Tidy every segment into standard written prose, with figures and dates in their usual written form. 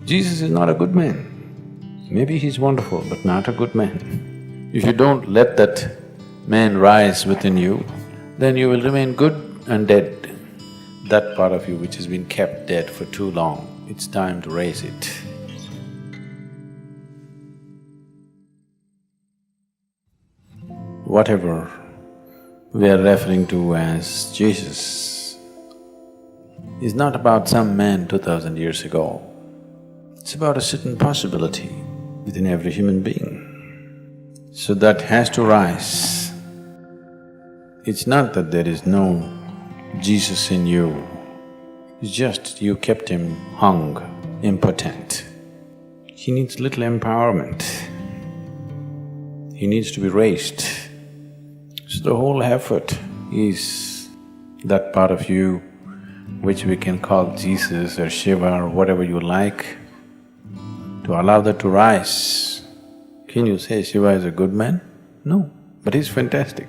Jesus is not a good man. Maybe he's wonderful, but not a good man. If you don't let that man rise within you, then you will remain good and dead. That part of you which has been kept dead for too long, it's time to raise it. Whatever we are referring to as Jesus is not about some man 2000 years ago. It's about a certain possibility within every human being. So that has to rise. It's not that there is no Jesus in you, it's just you kept him hung, impotent. He needs little empowerment. He needs to be raised. So the whole effort is that part of you which we can call Jesus or Shiva or whatever you like, to allow that to rise. Can you say Shiva is a good man? No, but he's fantastic.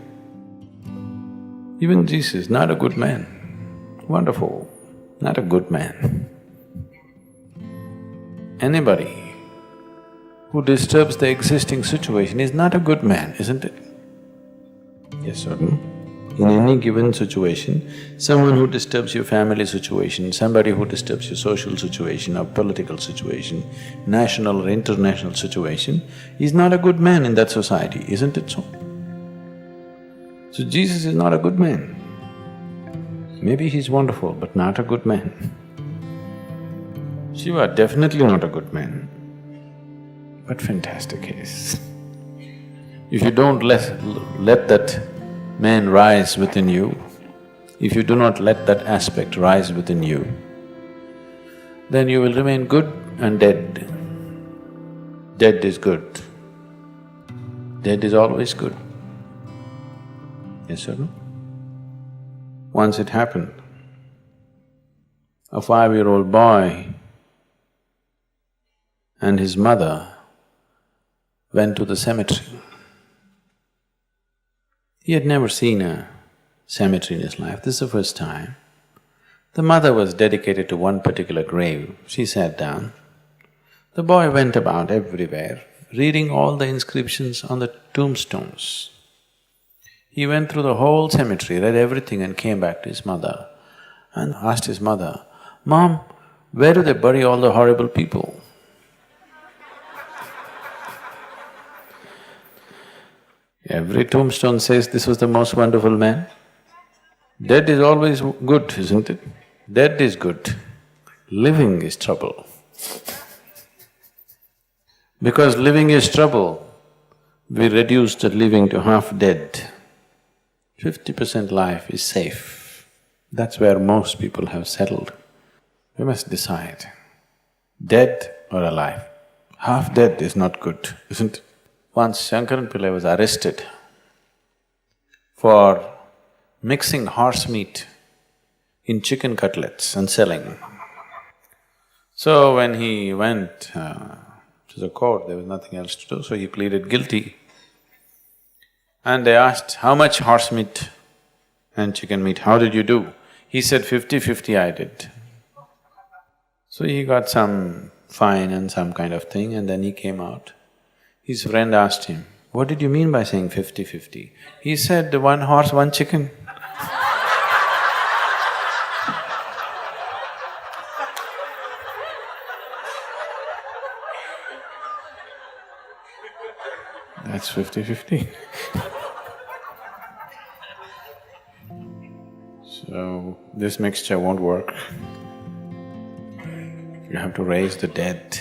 Even Jesus, not a good man. Wonderful, not a good man. Anybody who disturbs the existing situation is not a good man, isn't it? Yes or no? In any given situation, someone who disturbs your family situation, somebody who disturbs your social situation or political situation, national or international situation, is not a good man in that society, isn't it so? So Jesus is not a good man. Maybe he's wonderful, but not a good man. Shiva, definitely not a good man, but fantastic he is. If you don't let that man rise within you, if you do not let that aspect rise within you, then you will remain good and dead. Dead is good. Dead is always good. Yes or no? Once it happened, a 5-year-old boy and his mother went to the cemetery. He had never seen a cemetery in his life, this is the first time. The mother was dedicated to one particular grave, she sat down. The boy went about everywhere, reading all the inscriptions on the tombstones. He went through the whole cemetery, read everything and came back to his mother and asked his mother, "Mom, where do they bury all the horrible people?" Every tombstone says this was the most wonderful man. Dead is always good, isn't it? Dead is good, living is trouble. Because living is trouble, we reduce the living to half dead. 50% life is safe. That's where most people have settled. We must decide, dead or alive. Half dead is not good, isn't it? Once Shankaran Pillai was arrested for mixing horse meat in chicken cutlets and selling. So when he went to the court, there was nothing else to do, so he pleaded guilty. And they asked, "How much horse meat and chicken meat, how did you do?" He said, 50-50 I did. So he got some fine and some kind of thing and then he came out. His friend asked him, "What did you mean by saying 50-50? He said, "One horse, one chicken." That's 50-50. So, this mixture won't work. You have to raise the dead.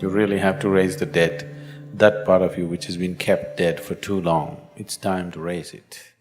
You really have to raise the dead. That part of you which has been kept dead for too long, it's time to raise it.